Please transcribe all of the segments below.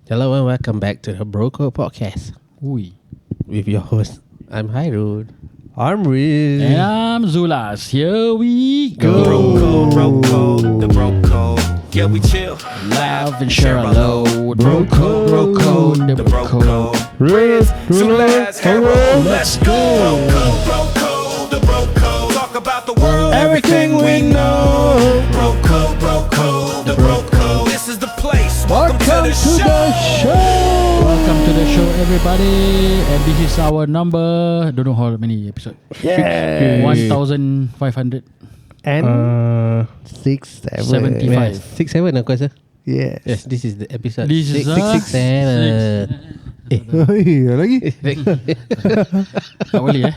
Hello and welcome back to the Broco Podcast Ui. with your host. I'm Hairul. I'm Riz. And I'm Zulas. Here we Go. go. Bro code, the bro code. Yeah, we chill. Laugh and share a load. Bro code, the bro code. Riz. Zulas, Harold, let's go. Bro code, the bro code. Talk about the world, Everything we know. Bro code, the bro code. This is the place. Welcome Welcome to the show. Welcome to the show, everybody. And this is our number. Don't know how many episode. Yes. 1,500. And 6, 7. 75. 6, 7 aku rasa. Yes. Yes, this is the episode. This is 6, 6, 7. Lagi. Tak boleh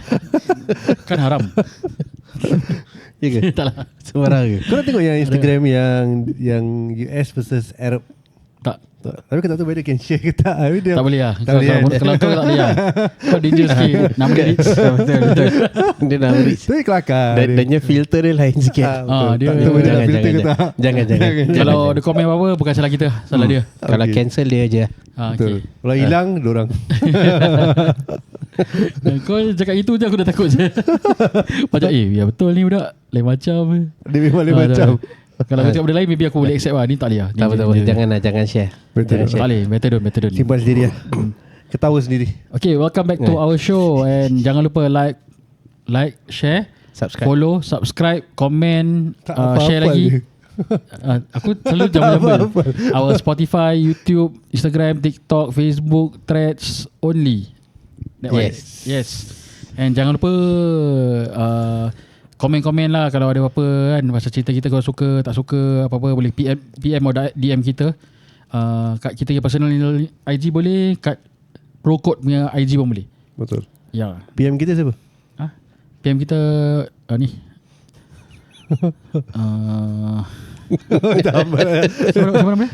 Kan haram. Ya ke? Tak lah. Sembarang ke? Kau nak tengok yang Instagram yang US versus Arab? Tak. Tapi aku tak tahu whether can share ke tak. Tak boleh lah. Tak boleh. Kalau kau tak boleh lah. Kau danger sikit. Nama dia Ritz. Betul. Dia dah reach. Tapi kelakar. Dan dia filter dia lain sikit. dia- Tak tahu whether nak Jangan, filter ke jangan, tak. jangan. Kalau dia komen apa-apa, bukan salah kita. Salah dia. Kalau Okay. cancel dia je. Betul. Okay. Kalau hilang, dorang. Kau cakap itu je aku dah takut je. Macam ya betul ni budak. Lain macam. Dia memang lain macam. Kalau kau cakap benda lain, maybe aku boleh accept lah. Ni tak boleh lah. Tak apa. Jangan share. Betul. Jangan Tak share. boleh. Better don't. Simpan sendiri lah. Ketawa sendiri. Okay, welcome back to our show. And jangan lupa like, share, Subscribe. follow, subscribe, comment, Tak apa-apa share lagi. dia. Aku selalu jumble Apa-apa. our Spotify, YouTube, Instagram, TikTok, Facebook, Threads only. That one. Yes. And jangan lupa komen-komen lah kalau ada apa-apa kan pasal cerita kita, kalau suka tak suka apa-apa boleh PM atau DM kita. Kat kita punya personal IG boleh, kat Procode punya IG pun boleh. Betul. Ya. PM kita siapa? PM kita ni. Siapa nama dia?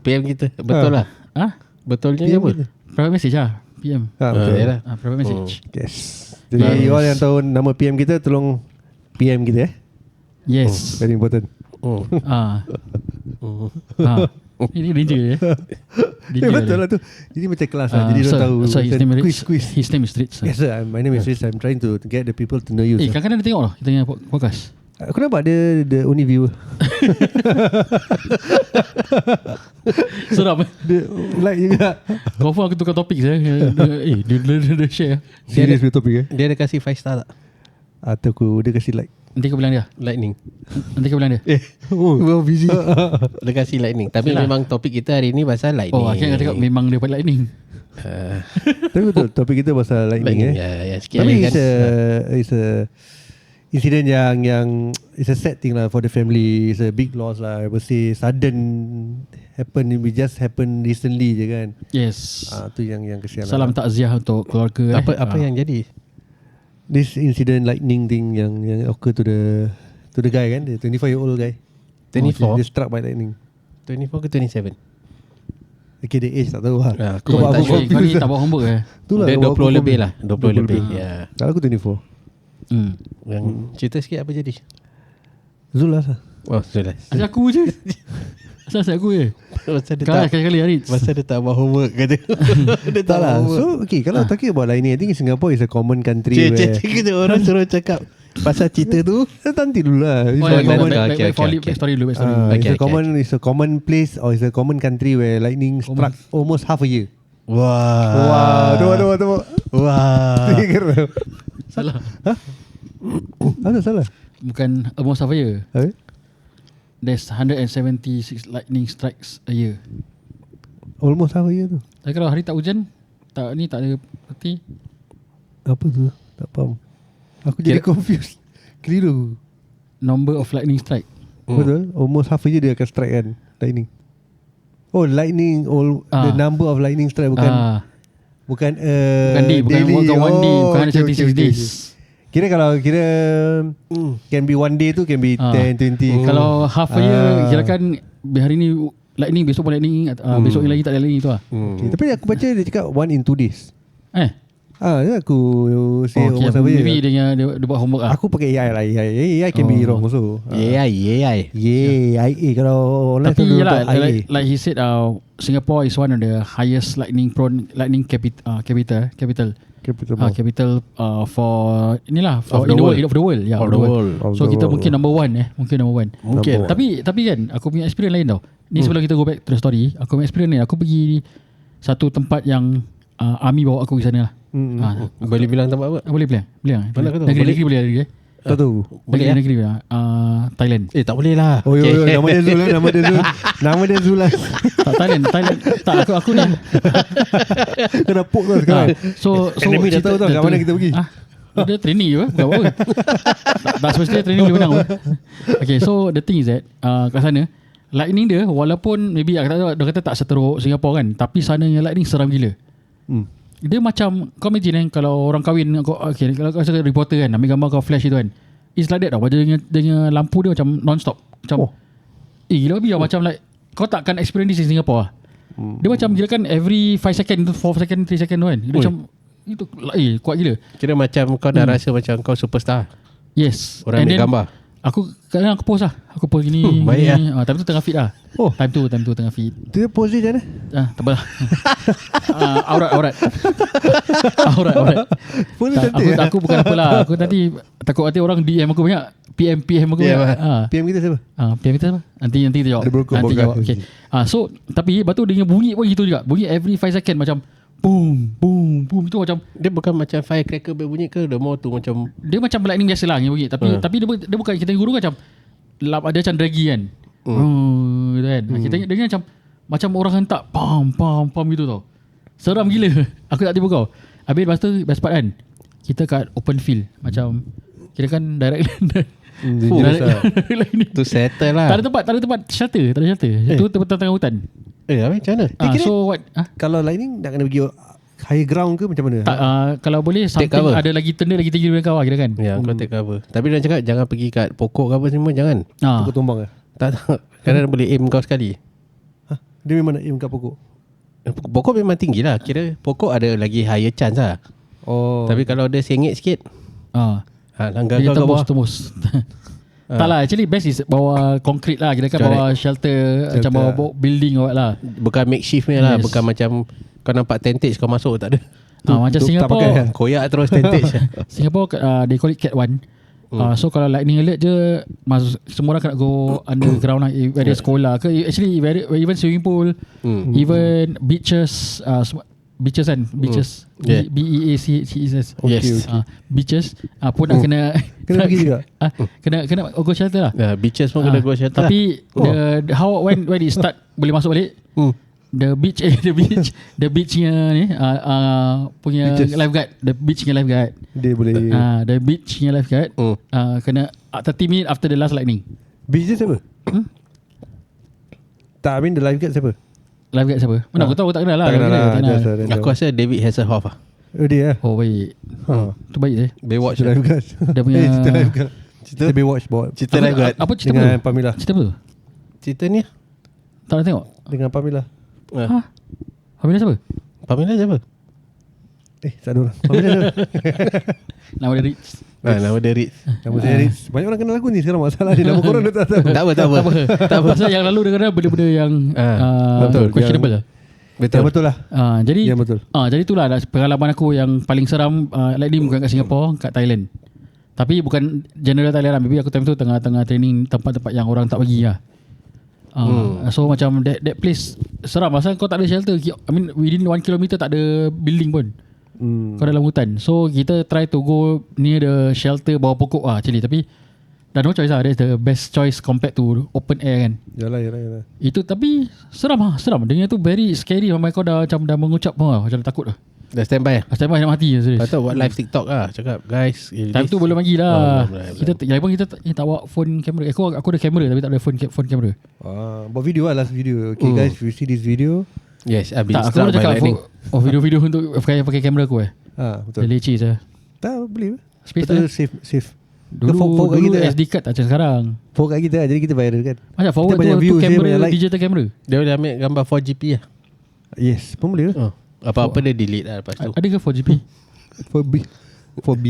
PM kita. Betul lah. Betulnya PM apa? kita. Private message lah. PM. Betul. Yalah. Private message. Yes. Jadi all yang tahu nama PM kita, tolong PM kita Yes. Very important. Ini danger ya. Betul lah tu. Jadi macam kelas lah. Jadi dia tahu. So his name is Ritz. Quiz. His name is Ritz. Yes sir, my name is Riz. I'm trying to get the people to know you. Sir. Kadang-kadang dia tengok lah kita punya podcast. Aku nampak dia the only viewer. Seram. Dia like juga. Confirm aku tukar topik saya. Dia share. Serious punya topik Dia ada kasih 5 star tak? Atau dia kasih like. Nanti kau bilang dia. Lightning. Nanti kau bilang dia. Well busy. Dia kasih lightning. Tapi Yelah. memang topik kita hari ni pasal lightning. Oh, akhirnya kau cakap memang dia buat lightning. Tapi betul topik kita pasal lightning Ya, sikit Tapi kan. it's a incident yang it's a sad thing lah for the family. It's a big loss lah. I would say sudden happen. It just happen recently je kan. Yes. Tu yang kesian Salam lah. takziah untuk keluarga. Apa yang jadi? This incident lightning thing yang occur to the guy kan, the 24-year-old guy. 24? Dia struck by lightning. 24 ke 27? Okay, the age tak tahu lah. Aku Kau tak buat sure. aku Kau ni confused tak buat homework Itulah, Dia kau buat 20 aku lebih confused. lah. 20 lebih. Ya. Kalau aku 24. Yang cerita sikit apa jadi? Zul lah. Oh, sudah. Asal aku je. Asal aku je. Pasal dia Kau tak sekali-kali Harit. Pasal dia tak buat homework kata. Dia Tak lah. buat homework. So okay, kalau talking about lightning, I think Singapore is a common country where Kita orang suruh cakap pasal cerita tu. nanti dulu lah. It's Oh, a ya, common, okay. back story dulu. Okay, it's a common place or it's a common country where lightning struck almost half a year. Wah. Tunggu. Wah. Salah. Apa salah? Bukan almost half a year. Habis? There's 176 lightning strikes a year. Almost half a year tu. Tapi kalau hari tak hujan, tak ada peti. Apa tu? Tak faham. Aku jadi confused. Keliru. Number of lightning strike. Betul? Almost half a year dia akan strike kan lightning. Oh, lightning the number of lightning strike bukan Bukan day, bukan daily. one day, bukan 176 days. Kira can be one day tu can be 10, 20. Kalau half a year, kirakan hari ni lightning, besok pun lightning, besok lagi tak ada lightning tu lah. Okay, tapi aku baca dia cakap 1 in 2 days. Aku say Okay, homework saya. maybe dia buat homework lah. Aku pakai AI lah. AI can be wrong also. AI. AI kalau online Tapi tu yalah, AI. like he said, Singapore is one of the highest lightning capital for inilah for Of the world. of the world. Yeah, Of the world. So Of the kita world. mungkin number one. Mungkin. Tapi kan aku punya experience lain tau. Ni sebelum kita go back to the story, aku punya experience ni, aku pergi satu tempat yang army bawa aku ke sana lah. Boleh bilang tempat apa? Boleh bilang? Mana aku tahu? Negeri boleh. Tak tahu. Boleh Negeri Thailand. Tak boleh lah. Oh yo, nama dia Zul lah. Nama dia Zul lah. Tak Thailand. Tak aku ni. Kena pok tu sekarang. So Enemy dah tahu tau kat mana kita pergi. Dia training je bukan apa. Tak semestinya training boleh menang. Okay, so the thing is that kat sana lightning dia walaupun maybe dia kata tak seteruk Singapore kan, tapi sana yang lightning seram gila. Dia macam kau imagine kan, kalau orang kahwin okay, kalau kau rasa reporter kan ambil gambar kau flash itu kan, it's like that tau. Dia punya lampu dia macam non-stop. Macam gila babi lah. Macam like kau takkan experience this in Singapore lah. Dia macam kira kan every 5 second 4 second 3 second tu kan. Dia macam itu kuat gila. Kira macam kau dah rasa macam kau superstar. Yes. Orang ambil gambar. Aku kadang aku post lah. Aku post gini. Baik gini. Time tu tengah feed lah. Time tu tengah feed. Dia pose dia macam mana? Tak apa lah. Aurat. Pose dia cantik. Aku bukan apa lah. Aku nanti takut orang DM aku banyak. PM aku banyak. PM kita siapa? PM kita apa? Nanti kita jawab. Ada broker Nanti broker. jawab. Okay. So tapi lepas tu dia bunyi pun gitu juga. Bunyi every 5 second macam boom boom boom. Itu macam Dia bukan macam firecracker berbunyi ke? Dia mau tu macam dia macam lightning biasa lah yang bunyi. Tapi dia bukan kita guru macam ada macam draggy kan. Gitu kan. Kita dengar macam orang hentak pam gitu tau. Seram gila. Aku tak tipu kau. Habis lepas tu best part kan, kita kat open field. Macam kira kan direct tu settle lah. Tak ada tempat shelter. Itu tengah hutan. Macam mana? So what? Kalau lightning nak kena pergi higher ground ke macam mana? Tak, kalau boleh something cover. ada lagi tenda lagi tinggi daripada kau kira kan. Ya, kau take cover. Tapi dia cakap jangan pergi kat pokok ke apa semua, jangan. Pokok tumbang ke? Tak. Kadang boleh aim kau sekali. Dia memang nak aim kat pokok. Pokok memang tinggi lah. Kira pokok ada lagi higher chance lah. Tapi kalau dia sengit sikit, langgar dia kau kat bawah. tembus. Tak lah, actually best is bawa concrete lah. Kira kan bawa shelter. Macam bawa building or what lah. Bukan makeshift ni lah. Bukan macam kau nampak tentage kau masuk, tak ada. Macam Singapore, koyak terus tentage. Singapore they call it Cat 1. So kalau lightning alert je, semua orang kena go underground lah. Whether sekolah ke, actually even swimming pool, even beaches, beaches kan, beaches, BEACHES, Yes. beaches pun nak kena pergi juga. kena go shelter lah. Beaches pun kena go shelter. Tapi when it start boleh masuk balik. The beachnya ni punya beaches. Lifeguard, the beachnya lifeguard. Dia boleh. The beachnya lifeguard kena 30 minutes after the last lightning. Beach dia siapa? Tak, I mean the lifeguard siapa? Lifeguard siapa? Mana aku tahu, tak kenal lah. Tak kenal lah. Aku rasa David Hasselhoff lah. Dia lah. Oh baik. Tu baik je. Baywatch Cerita lifeguard. Dia punya cerita lifeguard. Cerita Baywatch bawah. Cerita lifeguard. Apa cerita dengan apa? Pamela. Cerita apa tu? Cerita ni Tak nak tengok. Dengan Pamela. Pamela siapa? Pamela siapa? Tak ada orang. Pamela siapa? Nama dia Ritz. Nama dia Ritz. Nama saya Ritz. Banyak orang kenal aku ni sekarang, masalah dia. Nama korang dia tak tahu. Tak apa. Pasal yang lalu dia kena benda-benda yang betul, questionable lah. Betul lah. Jadi Ya, betul. Jadi itulah pengalaman aku yang paling seram. Lightning bukan kat Singapore, kat Thailand. Tapi bukan general Thailand lah. Maybe aku time tu tengah training tempat-tempat yang orang tak pergi lah. So macam that place seram. Pasal kau tak ada shelter. I mean within 1 kilometer tak ada building pun. Kau dalam hutan. So kita try to go near the shelter bawah pokok lah actually. Tapi dah no choice lah. That's the best choice compared to open air kan. Yalah. Itu tapi seram. Dengan tu very scary. Sampai kau dah mengucap pun lah. Macam takut lah. Dah standby lah. Standby nak mati serius. Lepas tu buat live TikTok lah. Cakap guys, time tu belum lagi lah. Kita tak bawa phone camera. Aku ada kamera tapi tak ada phone camera. Buat video lah, last video. Okay guys, if you see this video. Yes, I've been Tak, aku struck nak by cakap lightning. video untuk pakai kamera aku Betul. Dia leceh je. Tak boleh. Space Betul, tak safe. Dulu kat kita SD card tak macam sekarang. Forward kat kita lah, jadi kita viral kan. Macam forward banyak tu views dia, kamera, banyak like. digital kamera. Dia boleh ambil gambar 4GP lah. Yes, pun boleh. Apa-apa dia delete lah lepas tu. Ada ke 4GP? For B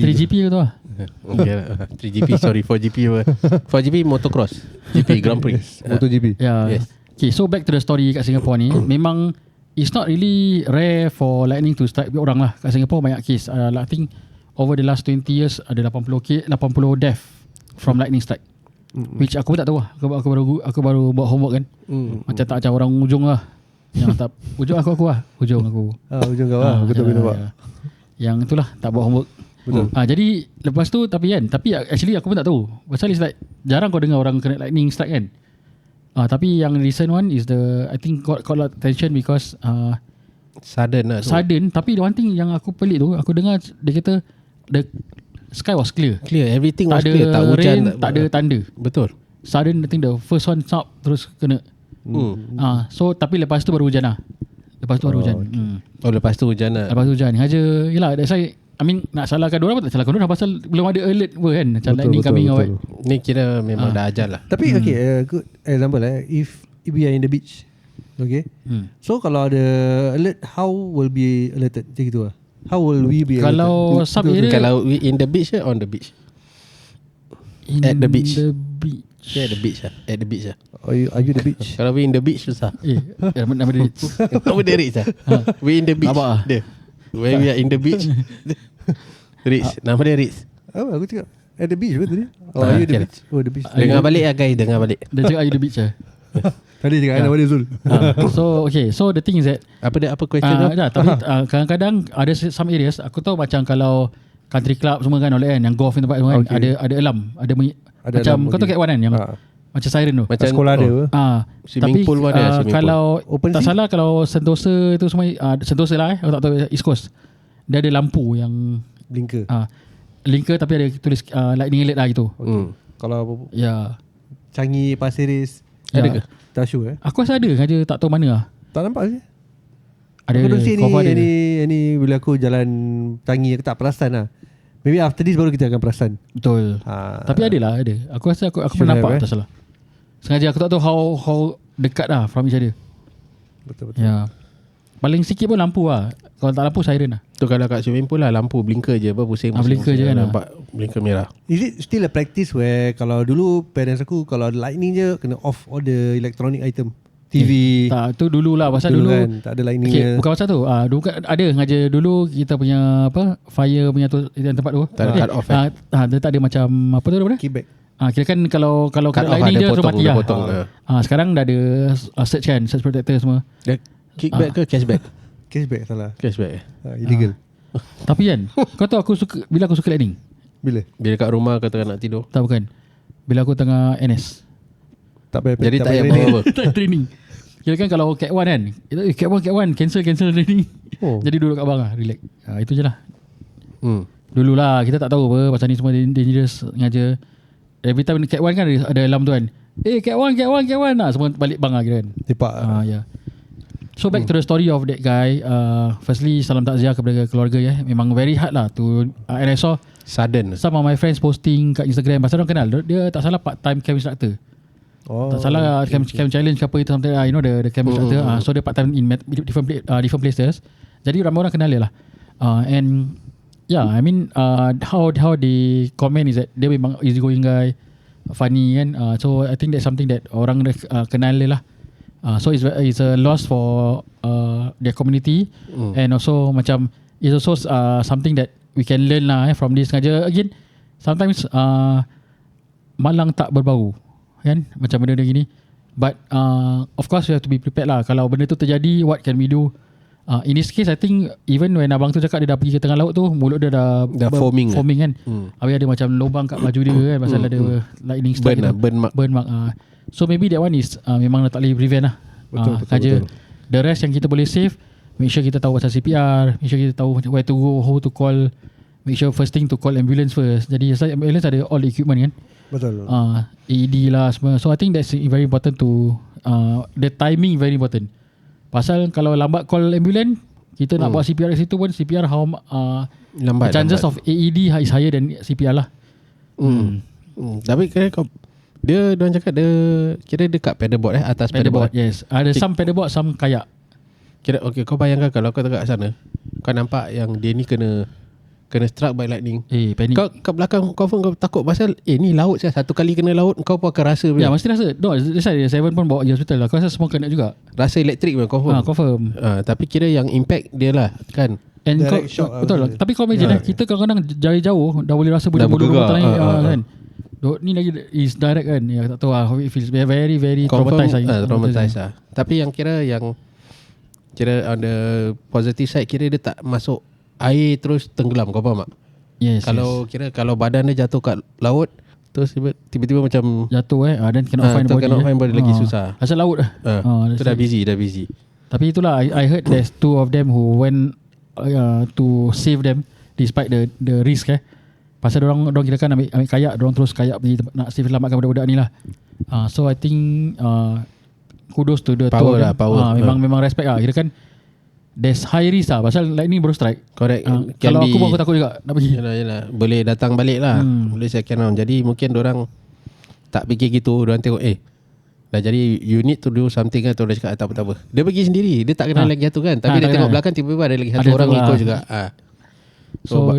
3GP ke tu lah. Okay, 3GP sorry 4GP apa 4GP motocross GP Grand Prix. MotoGP. Yeah. Yes. Okay, so back to the story kat Singapore ni. Memang it's not really rare for lightning to strike orang lah. Kat Singapore banyak case. I think over the last 20 years ada 80 death from lightning strike. Which aku pun tak tahu lah. Aku baru buat homework kan. Macam tak macam orang ujung lah. Yang tak ujung aku lah. Ujung aku. Ujung kau lah. Betul nampak. Yang itulah tak buat homework. Betul. Jadi lepas tu tapi actually aku pun tak tahu. Pasal it's like jarang kau dengar orang kena lightning strike kan. Tapi yang recent one is I think got a lot of attention because Sudden lah tu. sudden. Tapi the one thing yang aku pelik tu, aku dengar dia kata the sky was clear. Everything Tak was ada clear. Tak hujan rain, tak ada tanda. Betul. Sudden I think the first one stop terus kena. So tapi lepas tu baru hujan lah. Lepas tu baru hujan. Lepas tu hujan lah. Lepas tu hujan. Haja yelah that's why I mean nak salahkan diorang pun tak salahkan diorang pasal belum ada alert pun kan. Macam lightning coming out. Ni kira memang dah ajar lah. Tapi okay, good example if we are in the beach, okay. So kalau ada alert, how will be alerted? Macam gitu lah. How will we be alerted? Kalau some area Kalau we in the beach on the beach. At the beach. the beach. At the beach lah. At the beach lah. Are you the beach? Kalau we in the beach susah. Nama dia Nama dia Ritz lah. We in the beach. Nampak lah. Dia. When we are in the beach. Ritz. Nama dia Ritz. Aku cakap at the beach betul ni? Are you the beach? The beach. Dengar balik lah guys. Dengar balik. Dia cakap are you the beach lah. Tadi cakap nama dia Zul. So the thing is that Apa question tu? tapi kadang-kadang ada some areas aku tahu macam kalau country club semua kan oleh kan yang golf tempat semua kan ada alarm, ada macam alarm, kau tahu cat one kan yang macam siren tu. Macam sekolah ada apa? Swimming pool pun ada, swimming kalau Open tak sea? salah kalau Sentosa tu semua Sentosa lah aku tak tahu East Coast. Dia ada lampu yang Blinker. linker tapi ada tulis lightning alert lah gitu. Kalau Ya. Changi, Pasir Ris, Ada ke? tak sure Aku rasa ada aja tak tahu mana lah. Tak nampak sih. Ada Aku see kau ada. ni bila aku jalan Changi aku tak perasan lah. Maybe after this baru kita akan perasan. Betul. Tapi ada. Aku rasa aku pernah nampak tak salah. Sengaja aku tak tahu how dekat lah from each other. Betul. Ya. Paling sikit pun lampu lah. Kalau tak lampu siren lah. Tu kalau kat swimming pool lah lampu blinker je apa pusing. Blinker je kan, nampak blinker merah. Is it still a practice where kalau dulu parents aku kalau ada lightning je kena off all the electronic item, TV. Tak, tu dulu lah. Pasal dulu kan tak ada lightning okay, je. bukan pasal tu. Dulu kan ada sengaja dulu kita punya fire punya tu yang tempat tu. Tak ada cut off dia tak ada macam apa tu apa dia? Kickback. Kira kan kalau Cut kena off lightning ada dia terus potong, mati dia lah. potong. Sekarang dah ada search kan, search protector semua. Dia kickback ke cashback? Cashback salah. Cashback. Illegal. Tapi kan kau tahu bila aku suka lightning. Bila? Bila kat rumah kau tengah nak tidur. Tak bukan. Bila aku tengah NS. Tak payah. Jadi tak payah training. apa-apa. Tak training. Kira kan kalau Cat 1 kan, Cat 1 cancel training. Jadi duduk kat bang lah, relax. Itu je lah. Dulu lah kita tak tahu apa pasal ni semua dangerous sengaja. Every time Cat 1 kan ada alarm tu kan. Cat 1 lah, semua balik bang lah kira kan. Tepak. Yeah. So back to the story of that guy. Firstly salam takziah kepada keluarga ya. Memang very hard lah to and I saw Sudden. some of my friends posting kat Instagram pasal orang kenal dia tak salah part time camp instructor. Tak salah camp challenge ke apa itu something the camp instructor. So dia part time in different places. Jadi ramai orang kenal dia lah. And yeah, I mean how they comment is that dia memang easy going guy, funny kan. So I think that's something that orang kenal dia lah. So it's a loss for their community and also macam it's also something that we can learn lah from this. Sengaja again sometimes malang tak berbau kan macam benda gini, but of course we have to be prepared lah kalau benda tu terjadi. What can we do? In this case I think even when abang tu cakap dia dah pergi ke tengah laut tu, mulut dia dah foaming kan. Habis ada macam lubang kat baju dia kan pasal ada lightning strike burn mark. So maybe that one is memang tak boleh prevent lah. Betul. The rest yang kita boleh save, make sure kita tahu pasal CPR, make sure kita tahu where to go, how to call, make sure first thing to call ambulance first. Jadi ambulance ada all the equipment kan. Betul. AED lah semua. So I think that's very important to the timing very important. Pasal kalau lambat call ambulance, kita nak buat CPR kat situ pun CPR lambat, chances of AED is higher than CPR lah. Tapi kau dia orang cakap dia kira dekat paddleboard atas paddleboard. Yes. Ada some paddleboard, some kayak. Kira okay, kau bayangkan kalau kau dekat sana, kau nampak yang dia ni kena kena struck by lightning, panic. kau kat belakang confirm kau takut pasal ni laut saya. Satu kali kena laut kau pun akan rasa Ya, mesti rasa. No, that's why Seven pun bawa pergi hospital lah. Aku rasa semua kena juga. rasa elektrik pun confirm. Confirm. Tapi kira yang impact dia lah kan. And Direct kau, shock betul lah. Tapi kau imagine kita kadang-kadang jauh-jauh dah boleh rasa Dah bulu bergerak. mata kan. Ni lagi is direct kan. Ya, tak tahu lah how it feels. Very very Confirm traumatized. traumatized lah. Tapi yang kira on the positive side, kira dia tak masuk air terus tenggelam. Kau faham tak? Yes. Kalau badan dia jatuh kat laut, terus tiba-tiba macam jatuh dan cannot find body. Cannot find body lagi susah. Asal laut lah. Itu dah busy. Tapi itulah I heard there's two of them who went to save them despite the risk Pasal dorang kira kan ambil kayak, dorang terus kayak pergi nak selamatkan budak-budak ni lah. So I think kudos to the Power two of them. lah, power. Memang respect lah. Kira kan there's high risk lah. Pasal lightning baru strike. Correct. Kalau aku pun aku takut juga nak pergi. Yalah. Boleh datang balik lah. Boleh second round. Jadi mungkin dorang tak fikir gitu. Dorang tengok dah jadi you need to do something kan. Dia cakap tak apa. Dia pergi sendiri. Dia tak kenal lagi satu kan. Tapi dia tengok belakang, tiba-tiba ada lagi satu orang ikut juga. So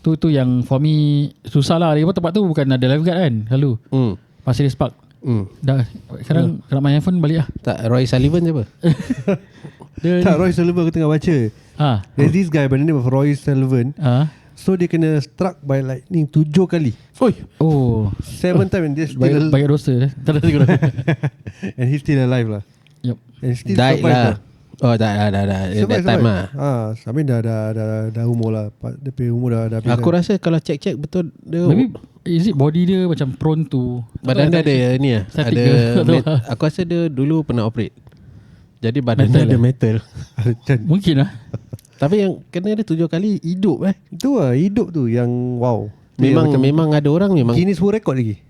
tu yang for me susah lah. Lagi tempat tu bukan ada lifeguard kan. Selalu Pasir Ris Park. Dah sekarang nak main handphone balik lah. Tak, Roy Sullivan siapa? Tak, Roy Sullivan aku tengah baca. There's this guy by the name of Roy Sullivan. So dia kena struck by lightning 7 kali. Oh 7 times and dia still banyak dosa tak ada guna. and he's still alive lah. Yep. And still Died survive lah. Oh dah. That time lah. Sambil dah umur lah. Dia punya umur dah Aku rasa kalau check betul dia, Maybe is it body dia macam prone to badan dia ada ni lah. Static Ada ke? aku rasa dia dulu pernah operate. Jadi badan dia ada metal. mungkin lah. Tapi yang kena dia 7 kali hidup Itu lah hidup tu yang wow. Memang ada orang memang Guinness World Record lagi.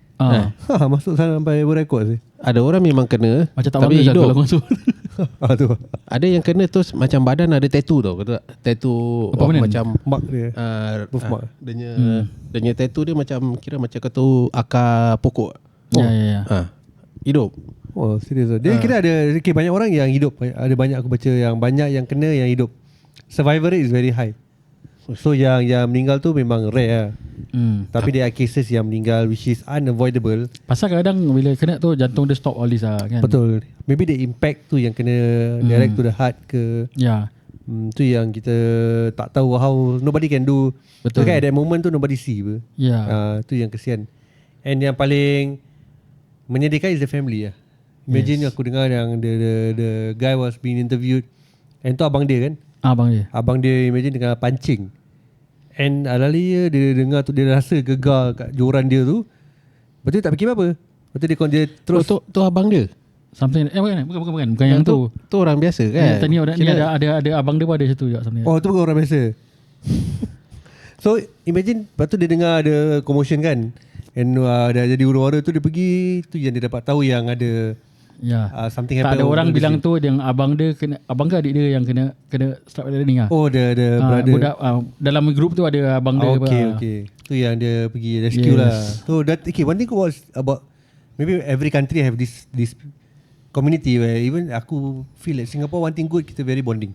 Masuk sana sampai World Record sih. ada orang memang kena Macam tak tapi bangga hidup. kalau masuk. Tu. Ada yang kena terus macam badan ada tattoo tau. Kata tattoo macam Mark dia. birthmark. Dia punya tattoo dia macam kira macam kata akar pokok. Ya. Hidup. Oh serius lah. Dia kira ada banyak orang yang hidup. Ada banyak aku baca yang banyak yang kena yang hidup. Survival rate is very high. So yang meninggal tu memang rare lah. Tapi there are cases yang meninggal which is unavoidable. Pasal kadang bila kena tu jantung dia stop all this lah kan. Betul. Maybe the impact tu yang kena direct to the heart ke. Ya. Tu yang kita tak tahu how nobody can do. Betul. Kan at that moment tu nobody see apa. Ya. Tu yang kesian. And yang paling menyedihkan is the family lah. Imagine aku dengar yang the guy was being interviewed and tu abang dia kan. Abang dia imagine dengan pancing. And alali dia dengar tu dia rasa gegar kat joran dia tu. Lepas tu dia tak fikir apa. Lepas tu dia terus tu abang dia. Something bukan yang tu. Tu orang biasa kan. Tadi ni ada abang dia pun ada satu juga something. Oh tu bukan orang biasa. So imagine lepas tu dia dengar ada commotion kan. And dah jadi huru-hara tu dia pergi. Tu yang dia dapat tahu yang ada something happen. Tak ada orang bilang tu yang abang dia kena, abang ke adik dia yang kena strap lightning lah. Oh the brother. Budak, dalam grup tu ada abang dia. Okay. Tu yang dia pergi rescue lah. So that one thing was about maybe every country have this community where even aku feel like Singapore one thing good, kita very bonding.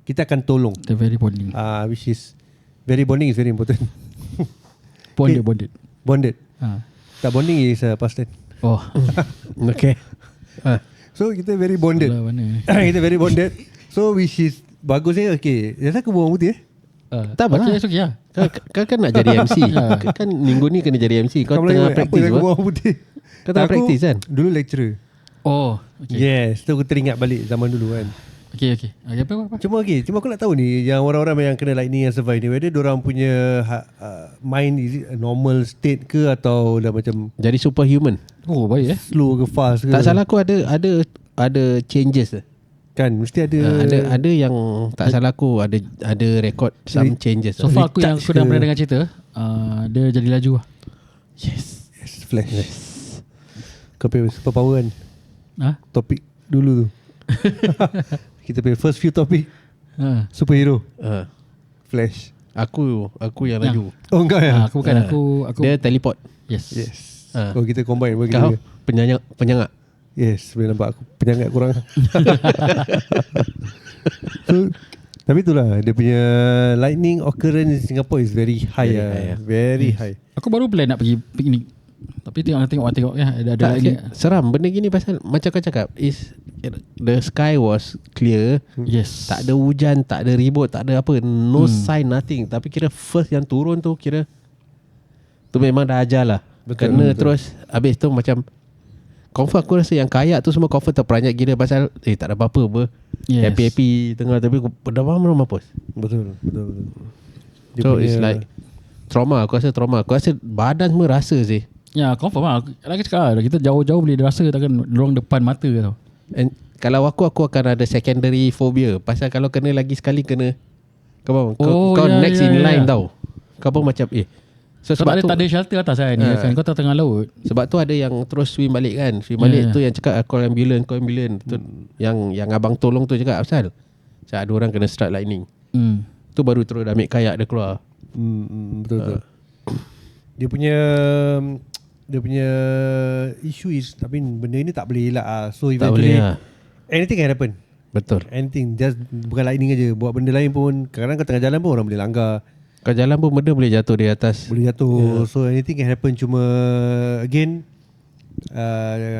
Kita akan tolong. The very bonding. Which is very bonding is very important. Bonded. Tak bonding is past tense. Oh. Okay. So kita very bonded. Kita very bonded. So which is bagus okay. Jadi aku buang putih tak apa lah. Okay lah. Kau kan nak jadi MC. Kau kan minggu ni kena jadi MC. Kau tengah praktis apa buang putih. Kau tengah praktis kan. Dulu lecturer. Oh okay. Yes. Tu aku teringat balik zaman dulu kan. Okay apa? Cuma aku nak tahu ni yang orang-orang yang kena lightning yang survive ni, whether diorang punya mind is it a normal state ke atau dah macam jadi superhuman. Oh baik slow ke fast ke. Tak salah aku ada changes kan, mesti ada ada yang tak salah aku ada record some changes. So far aku yang aku dah pernah dengar cerita dia jadi laju lah. Yes Flash. Kau punya superpower kan. Topik dulu tu. Kita punya first few topik superhero. Flash. Aku yang laju. Oh enggak ya? Aku bukan aku dia teleport. Yes. Oh kita combine bagi kau penyangak. Yes, boleh nampak aku penyangkat kurang. So Tapi itulah dia punya lightning occurrence in Singapore is very high. Very high. Aku baru plan nak pergi piknik. Tapi tengok ya ada lightning. Seram benda gini pasal macam kau cakap is the sky was clear. Yes. Tak ada hujan, tak ada ribut, tak ada apa, no sign nothing. Tapi kira first yang turun tu kira tu memang dah ajar lah. Kena terus habis tu macam confirm aku rasa yang kayak tu semua confirm terperanjat gila pasal tak ada apa-apa apa. Yes. Happy tengah tapi dah mampus. Betul. So it's like trauma. Aku rasa badan semua rasa sih. Ya, confirm lah. Lagi cakap lah, kita jauh-jauh boleh rasa takkan dorang depan mata tau. And kalau aku akan ada secondary phobia. Pasal kalau kena lagi sekali kena kau next in line tau. Kau pun macam so sebab tu tak ada shelter atas kan, kau tengah laut. Sebab tu ada yang terus swim balik kan. Swim balik tu yang cakap call ambulance tu, yang abang tolong tu cakap asal macam ada orang kena strike lightning. Tu baru terus dah ambil kayak dia keluar. Betul. Dia punya issue is tapi benda ni tak boleh elak so eventually anything can happen. Betul. Anything, just bukan lightning aja, buat benda lain pun kadang-kadang kau tengah jalan pun orang boleh langgar. Kau jalan pun benda boleh jatuh di atas. Boleh jatuh. So anything can happen. Cuma again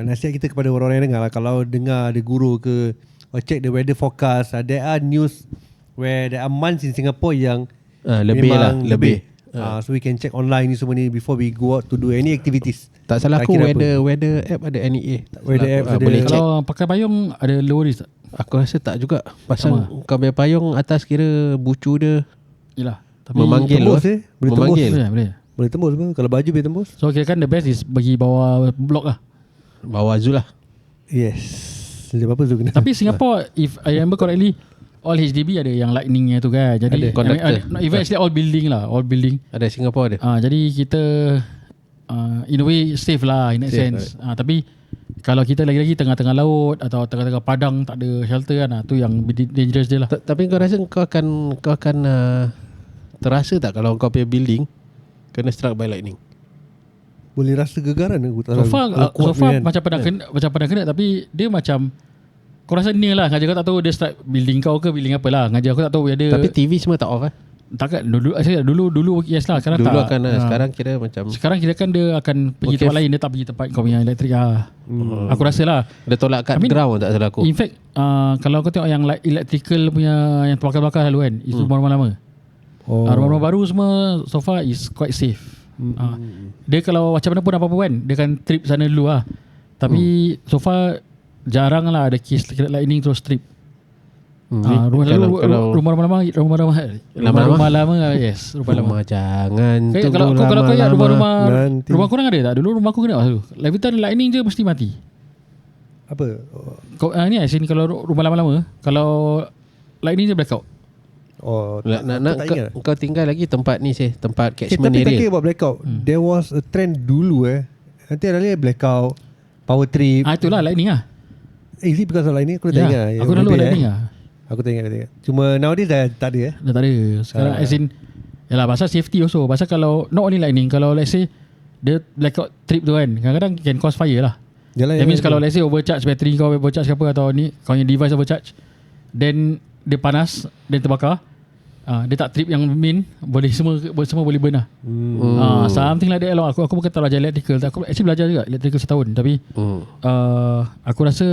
nasihat kita kepada orang-orang yang dengar lah, kalau dengar ada guru ke or check the weather forecast, there are news where there are months in Singapore yang lebih. So we can check online ni semua ni before we go out to do any activities. Tak salah aku weather app ada NEA. Weather app ada. Boleh check. Kalau pakai payung ada low risk tak? Aku rasa tak juga. Pasal kau punya payung atas kira bucu dia. Yelah. Memanggil tembus boleh memanggil. tembus. Boleh tembus apa? Kalau baju boleh tembus. So kira kan the best is bagi bawah blok lah. Bawah Zul lah. Yes. Apa Zul kena. Tapi Singapore, if I remember correctly, all HDB ada yang lightningnya tu kan. Jadi even actually all building lah, all building. Ada Singapore ada. Jadi kita in a way safe lah in that sense. Tapi kalau kita lagi-lagi tengah-tengah laut atau tengah-tengah padang tak ada shelter kan, tu yang dangerous dia lah. Tapi kau rasa kau akan terasa tak kalau kau punya building kena struck by lightning? Boleh rasa gegaran aku tak tahu. So far macam pernah kena tapi dia macam kau rasa near lah. Ngajar kau tak tahu dia strike building kau ke building apa lah. Ngajar aku tak tahu ada. Tapi TV semua tak off kan? Takkan dulu yes lah. Sekarang dulu tak. Akan sekarang kira macam. Sekarang kira kan dia akan pergi tempat lain. Dia tak pergi tempat kau punya elektrik lah. Aku rasa lah. Dia tolak kat ground tak salah aku. In fact kalau kau tengok yang electrical punya yang terbakar-bakar selalu kan, itu rumah-rumah lama. Rumah-rumah baru semua so far is quite safe. Dia kalau macam mana pun apa-apa kan, dia akan trip sana dulu lah. Tapi so far jarang lah ada kes lightning terus trip. Rumah-rumah lama yes, rumah jangan tunggu lama. Kalau kau ingat rumah korang ada tak? Dulu rumah aku kena levitan lightning je mesti mati. Apa? Kau ni asin kalau rumah lama-lama kalau lightning je blackout. Kau tinggal lagi tempat ni sih, tempat catchment area. Tapi about blackout, there was a trend dulu nanti ada lagi blackout, power trip. Itulah lightning lah. Is it because of lightning? Aku tak ingat. Aku dulu lightning lah. Aku tak ingat. Cuma nowadays dah tak ada. Dah tak ada. Sekarang as in yalah pasal safety also. Pasal kalau not only lightning, kalau let's say dia blackout trip tu kan, kadang-kadang can cause fire lah. That means kalau let's say overcharge bateri kau, overcharge apa atau ni kau punya device overcharge, then dia panas dan terbakar, dia tak trip yang main, boleh semua boleh burn lah. Something like that lah. Aku bukan tak belajar electrical, aku actually belajar juga electrical setahun. Tapi aku rasa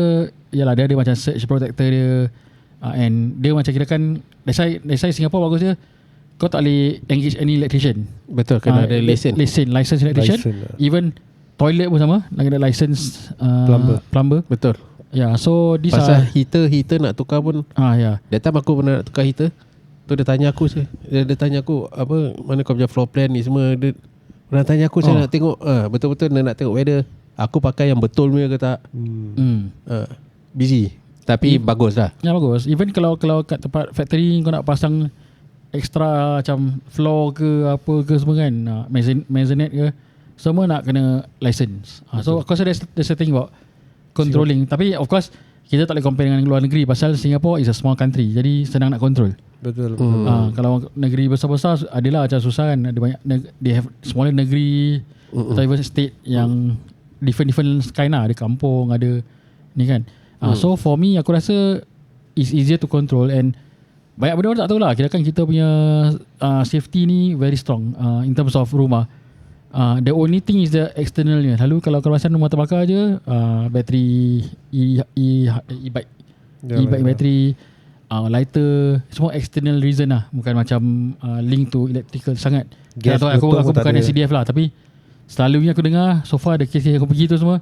yalah dia ada macam surge protector dia, and dia macam kira kan that's why Singapore bagus dia, kau tak boleh engage any electrician. Betul, kena ada license electrician. Even toilet pun sama, nak kena license plumber. Betul. So this pasal heater nak tukar pun. That time aku pernah nak tukar heater. Tu dia tanya aku dia tanya aku apa, mana kau punya floor plan ni semua. Dia pernah tanya aku, saya nak tengok betul-betul nak tengok whether aku pakai yang betul punya ke tak. Busy tapi bagus lah. Ya bagus. Even kalau kat tempat factory kau nak pasang extra macam floor ke apa ke semua kan, maisonette ke, semua nak kena license. So aku rasa there's a thing about controlling. Tapi of course kita tak boleh compare dengan luar negeri pasal Singapore is a small country, jadi senang nak control. Betul. Kalau negeri besar-besar adalah macam susah kan. Ada banyak they have smaller negeri atau even state yang different kind lah. Ada kampung, ada ni kan. So for me aku rasa it's easier to control, and banyak benda orang tak tahu lah. Kira kan kita punya safety ni very strong in terms of rumah. The only thing is the externalnya. Lalu kalau kawasan rumah terbakar je, bateri e-bike, e-bike bateri, lighter, semua external reason lah. Bukan macam link to electrical sangat. Gas Aku betul bukan SCDF lah, tapi selalunya aku dengar so far the case yang aku pergi tu semua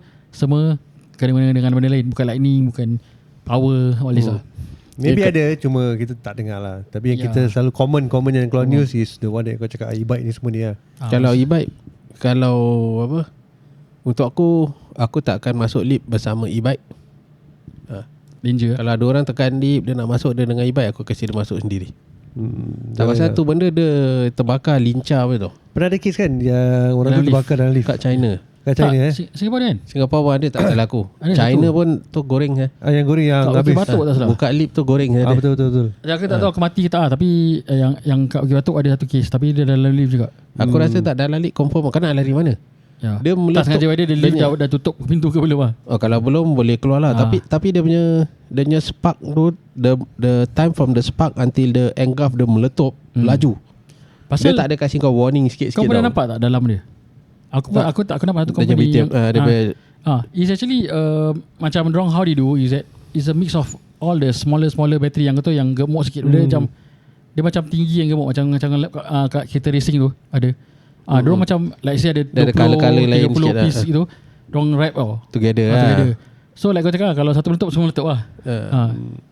kena dengan benda lain. Bukan lightning, bukan power, all this lah. Maybe ada, cuma kita tak dengar lah. Tapi yang kita selalu common yang keluar news is the one that kau cakap e-bike ni semua ni lah. Kalau e-bike, kalau apa, untuk aku tak akan masuk lift bersama e-bike. Danger. Kalau ada orang tekan lift, dia nak masuk dia dengan e-bike, aku kasi dia masuk sendiri. Tak pasal tu benda dia terbakar lincah apa tu. Pernah ada kes kan yang orang tu terbakar dalam lift Kat China. kat China Singapore kan? Singapore pun ada, tak salah aku. China pun tu goreng yang goreng yang Kat habis. Bukit Batok tak salah. Buka lift tu goreng Betul. Aku tak tahu aku mati ke tak, tapi yang kat Bukit Batok ada satu kes, tapi dia dalam lift juga. Aku rasa tak dalam lift confirm. Kan nak lari mana? Ya. Dia tak meletup. sengaja dia lift dah tutup pintu ke belum lah. Oh, kalau belum boleh keluar lah. Tapi dia punya spark tu, the time from the spark until the engulf dia meletup laju. Pasal Dia tak ada kasih kau warning sikit-sikit. kau pernah nampak tak dalam dia? Aku nampak satu company dia it's actually macam dorang how they do is that it's a mix of all the smaller battery yang kau tahu yang gemuk sikit. Dia macam tinggi yang gemuk macam kat kereta racing tu ada. Dorang macam like say ada 20 colour-colour lain 30 sikit piece gitu. Dorang wrap together together. So like kau cakap kalau satu meletup semua meletup lah.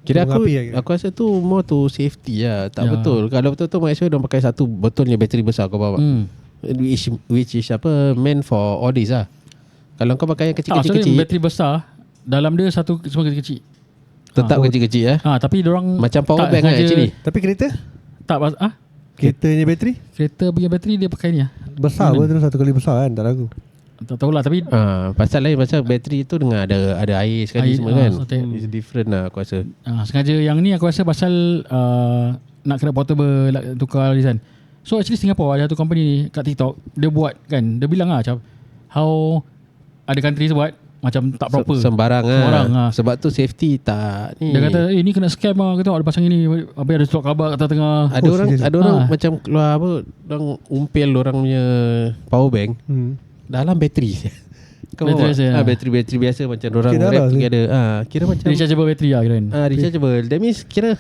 Kira Api aku rasa tu more to safety lah. Tak betul. Kalau betul-betul maksudnya dia pakai satu betulnya bateri besar kau bawa. Which is apa meant for all this lah. Kalau kau pakai yang kecil-kecil, bateri besar dalam dia satu semua kecil-kecil. tetap kecil-kecil tapi dorang macam power bank kan actually. Tapi kereta keretanya bateri kereta punya bateri dia pakai ni besar pun terus satu kali besar kan, tak lagu. tak tahulah tapi pasal bateri tu dengan ada air sekali semua kan. It's different lah aku rasa. Sengaja yang ni aku rasa pasal nak kena portable tukar lisan. So actually Singapore ada satu company ni kat TikTok, dia buat kan, dia bilang macam how ada countries buat macam tak proper sembarang sebab tu safety tak ni. Dia kata ni kena scam kita tengok ada pasang ini habis ada stok khabar kat tengah. Ada orang macam keluar orang umpil orang punya power bank dalam bateri. Bateri biasa macam orang wrap together. Kira macam rechargeable bateri lah kira. Rechargeable. That means kira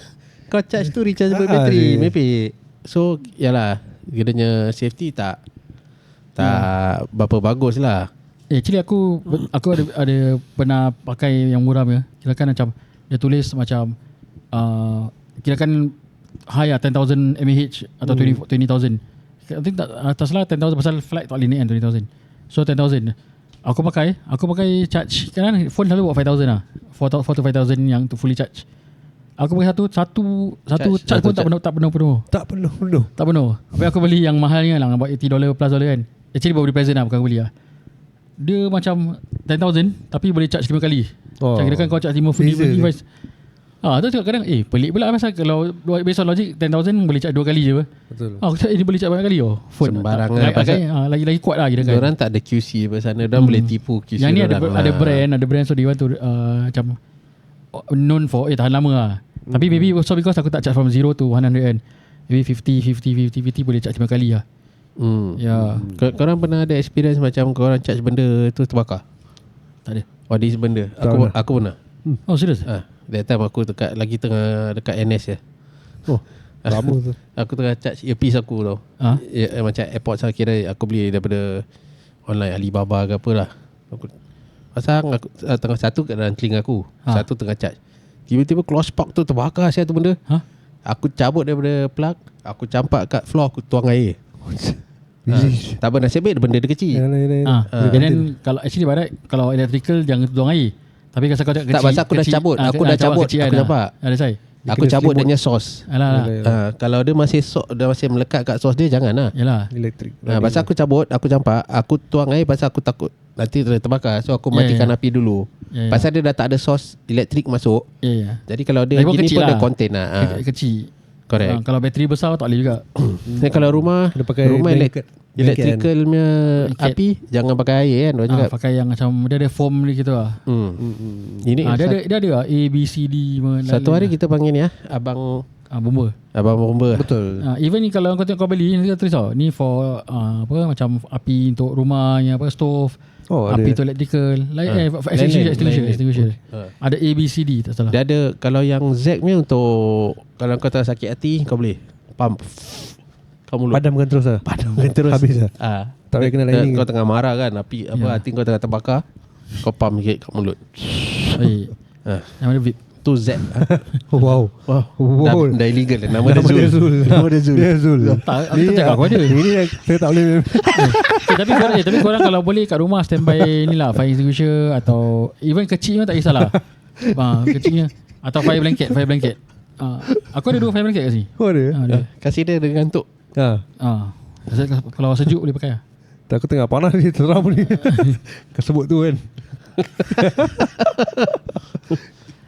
kau charge tu rechargeable bateri. Maybe. So yalah, kiranya safety tak berapa bagus lah. Actually aku ada pernah pakai yang murah punya. Kirakan macam dia tulis macam kirakan high 10,000 mAh atau 20,000. I think tak salah 10,000 pasal flight tak boleh naik 20,000. So 10,000. Aku pakai charge kan phone selalu buat 5,000 lah. 4 to 5,000 yang tu fully charge. Aku pakai satu charge pun tak penuh. Tak penuh. Habis aku beli yang mahalnya lah, about $80 plus dollar kan. Actually baru beli present lah, bukan aku beli lah. Dia macam 10,000 tapi boleh charge 5 kali. Macam kira kan kau charge 5 full device. Tu cakap kadang pelik pula pasal kalau based on logic 10,000 boleh charge 2 kali je. Betul. Aku cakap ini boleh charge banyak kali phone. Sembarang lagi kuat lah kira kan. Orang tak ada QC di sana, orang boleh tipu QC. Yang ni ada brand so dia want to macam known for tahan lama lah. Tapi maybe so because aku tak charge from 0 to 100 kan. Maybe 50 boleh charge 5 kali lah. Korang pernah ada experience macam korang charge benda tu terbakar? Tak ada. This benda Aku pernah. Oh serius? That time aku tengah dekat NS ya. Lama tu. Aku tengah charge earpiece aku tau. Macam AirPods lah, kira aku beli daripada online Alibaba ke apa lah. Aku pasang tengah satu kat dalam telinga aku, satu tengah charge. Tiba-tiba close spark tu terbakar tu benda. Aku cabut daripada plug, aku campak kat floor, aku tuang air. Tak pernah nasib baik benda dia kecil. Dan kalau actually barat kalau electrical jangan tuang air. Tapi kalau kau kecil. Tak pasal aku dah cabut, aku campak. Ada saya. Aku cabut dia punya sos. Kalau dia masih melekat kat sos dia, jangan lah. Yalah. Elektrik. Pasal aku cabut, aku campak, aku tuang air pasal aku takut nanti terbakar. So aku matikan api dulu. Pasal dia dah tak ada sos elektrik masuk. Jadi kalau dia gini pun dia contain lah. Kecil. Correct. Kalau bateri besar tak boleh juga. Kalau rumah electrical punya api, jangan pakai air kan. Pakai yang macam dia ada foam ni gitu lah. Ini dia ada A, B, C, D. Satu hari kita panggil ni Abang bomba. Abang bomba. Betul. Even ni kalau kau tengok kau beli ni tulis ni for apa macam api untuk rumah yang apa stove. Api tu electrical extinguisher. Ada A, B, C, D tak salah. Dia ada kalau yang Z ni untuk kalau kau tak sakit hati kau boleh pump kau mulut. Padamkan terus lah. Padamkan terus. Habis lah. Tak payah kena lining. Kau tengah marah kan api hati kau tengah terbakar, kau pump sikit kat mulut. Yang mana vape tu Z. Wow. Dah illegal lah. Nama dia Zul. Dia Zul. Tak, aku tak cakap aku ada. Ini saya tak boleh. Tapi korang kalau boleh kat rumah standby ni lah, fire extinguisher atau even kecil pun tak kisahlah. Kecilnya atau fire blanket. Aku ada 2 fire blanket kat sini. Ada. Kasih dia dengan ngantuk. Kalau sejuk boleh pakai lah. Tak, aku tengah panas ni teram ni. Kau sebut tu kan.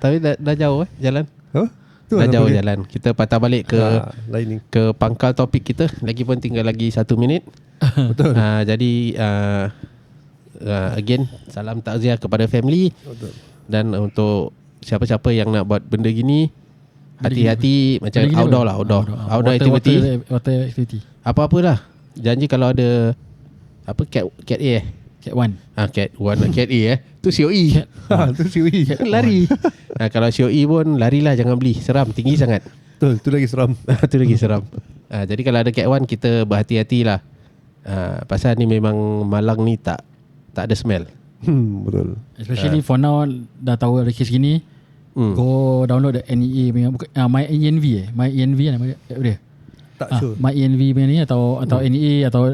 Tapi dah jauh jalan. Tu dah jauh jalan. Kita patah balik ke pangkal topik kita. Lagipun tinggal lagi 1 minit. Betul. Jadi again salam takziah kepada family. Betul. Dan untuk siapa-siapa yang nak buat benda gini, hati-hati macam outdoor activity. Water activity. Apa-apalah. Janji kalau ada apa cat A Cat 1. Cat 1 cat A tu COE. Tu COE. Lari. Kalau COE pun larilah, jangan beli. Seram, tinggi sangat. Betul, tu lagi seram. Tu lagi seram. Jadi kalau ada cat 1 kita berhati-hatilah. Pasal ni memang Malang ni tak ada smell. Betul. Especially for now dah tahu ada kes gini. Go download the NEA punya My ENV nama dia. Tak sure. My ENV punya ni atau NEA atau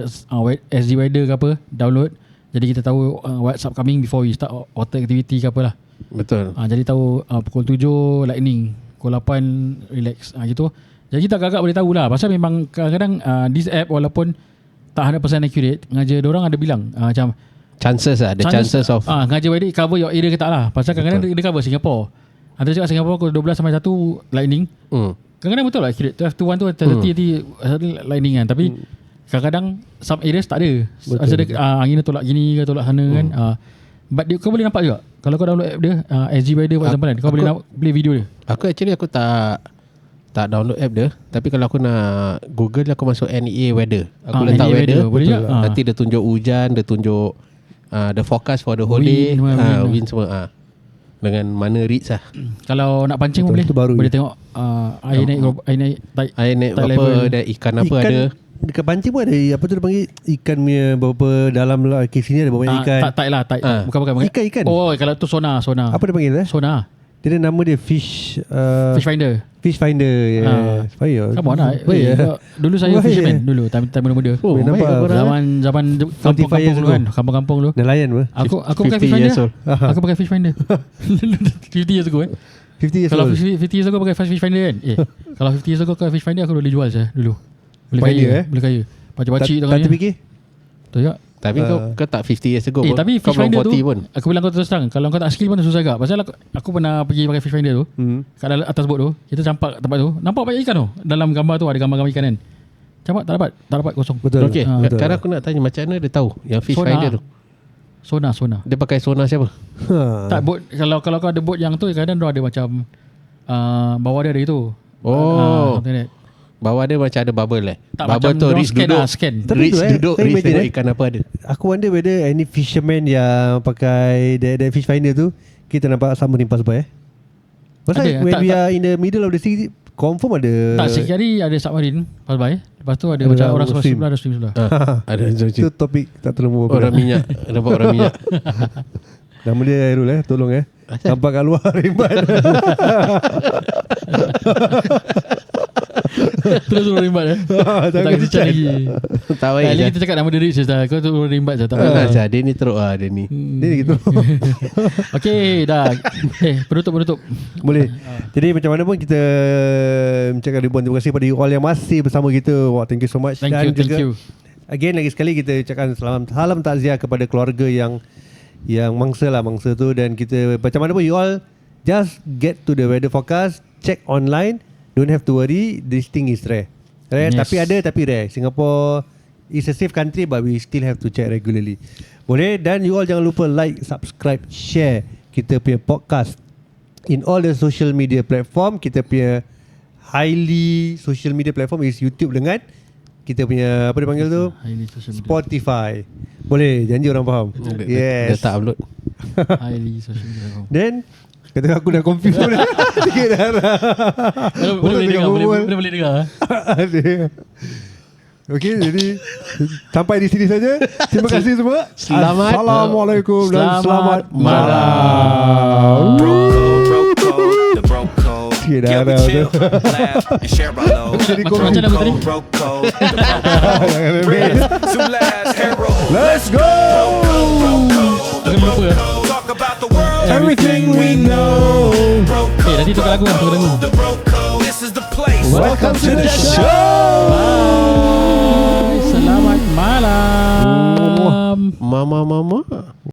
SG Weather ke apa, download. Jadi kita tahu what's upcoming before we start water activity ke apalah. Betul. Jadi tahu pukul 7 lightning, pukul 8 relax gitu. Jadi kita agak-agak boleh tahulah. Pasal memang kadang-kadang this app walaupun tak 100% accurate, ngaja diorang ada bilang macam chances of ngaja weather cover your area ke tak lah. Pasal kadang-kadang dia cover Singapore. Ada cakap Singapore pukul 12 sampai 1 lightning. Kadang-kadang betul lah accurate. 12 to 1 30 lightning kan. Tapi kadang-kadang some areas tak ada. Ada angin tolak gini ke tolak sana kan. But kau boleh nampak juga. Kalau kau download app dia SG Weather for example kan, kau boleh play video dia. Aku tak download app dia. Tapi kalau aku nak Google, aku masuk NEA Weather. Aku letak NEA weather. Nanti dia tunjuk hujan, dia tunjuk the forecast for the whole day, wind semua. Dengan mana reads lah. Kalau nak pancing pun boleh tengok air naik apa ada ikan apa ada. Dekat pancing pun ada apa tu dia panggil ikan punya berapa dalam lah kes sini ada berapa banyak ikan. Tak. Bukan. Ikan. Oh, kalau tu sonar. Apa dia panggil Sonar. Dia ada nama dia fish finder. Fish finder. Yes. Kamu nak? Dulu saya fisherman dulu time muda. Zaman kampung-kampung dulu kan. Kampung-kampung dulu. Nelayan apa? Aku pakai fish finder. Aku pakai fish finder. 50 years ago 50 years kalau old. 50 years ago pakai fish finder kan. Kalau 50 years ago pakai fish finder aku boleh jual saya dulu. Boleh kaya. Pacik-pacik tak terfikir? Betul tak? Tapi kau tak 50 years ago tapi kau fish finder belum 40 tu pun. aku bilang kau terus terang, kalau kau tak skill pun susah agak. Pasal aku pernah pergi pakai fish finder tu kat atas bot tu, kita campak tempat tu, nampak banyak ikan tu. Dalam gambar tu ada gambar-gambar ikan kan. Campak tak dapat kosong. Betul. Okey, sekarang aku nak tanya macam mana dia tahu yang fish finder tu? Sonar. Dia pakai sonar siapa? Tak, bot kalau kau ada bot yang tu kadang dia ada macam bawah dia ada itu. Bawah dia macam ada bubble tak, bubble tu Rich duduk scan. Rich duduk Rich tengok ikan apa ada. Aku wonder whether any fisherman yang pakai that fish finder tu kita nampak sama rimpas by pasal when we are in the middle of the sea confirm ada. Tak, sekali ada submarine pass by. Lepas tu ada macam orang sebelah ada swim sebelah. Ada itu topik tak terlalu orang minyak. Nampak orang minyak. Nama dia Airul tolong nampak kat luar rimbat. Terus turun rimbat tak kasi chat lagi. Tak baik lagi kita cakap nama dia Rich dah. Kau turun rimbat je tak apa. Dia ni teruk dia ni. Dia gitu. Okey dah. Penutup. Boleh. Jadi macam mana pun kita mengucapkan ribuan terima kasih pada you all yang masih bersama kita. Wah, thank you so much. Thank you. Again lagi sekali kita ucapkan salam takziah kepada keluarga yang mangsa tu, dan kita macam mana pun you all just get to the weather forecast, check online. Don't have to worry, this thing is rare. Yes. Tapi rare. Singapore is a safe country but we still have to check regularly. Boleh, dan you all jangan lupa like, subscribe, share kita punya podcast in all the social media platform. Kita punya highly social media platform is YouTube dengan kita punya apa dia panggil tu? Highly social media. Spotify. Boleh, janji orang faham. Dia Yes. tak upload. Highly social media. Then kata aku dah confuse dah. Sikit dah. Boleh dengar. Okey, jadi sampai di sini saja. Terima kasih semua. Selamat. Assalamualaikum dan selamat malam. Bro code, the bro code. Sikit dah. Yeah, we chill, laugh, and share our load. Jadi Macam mana tadi? Bro code, the bro code. Riz, Zulaz, Hero. Let's go. Jangan lupa ya. Talk about the world. Everything we know. Nanti tukar lagu lah. The bro code. This is the place. Welcome to the show. Selamat malam. Mama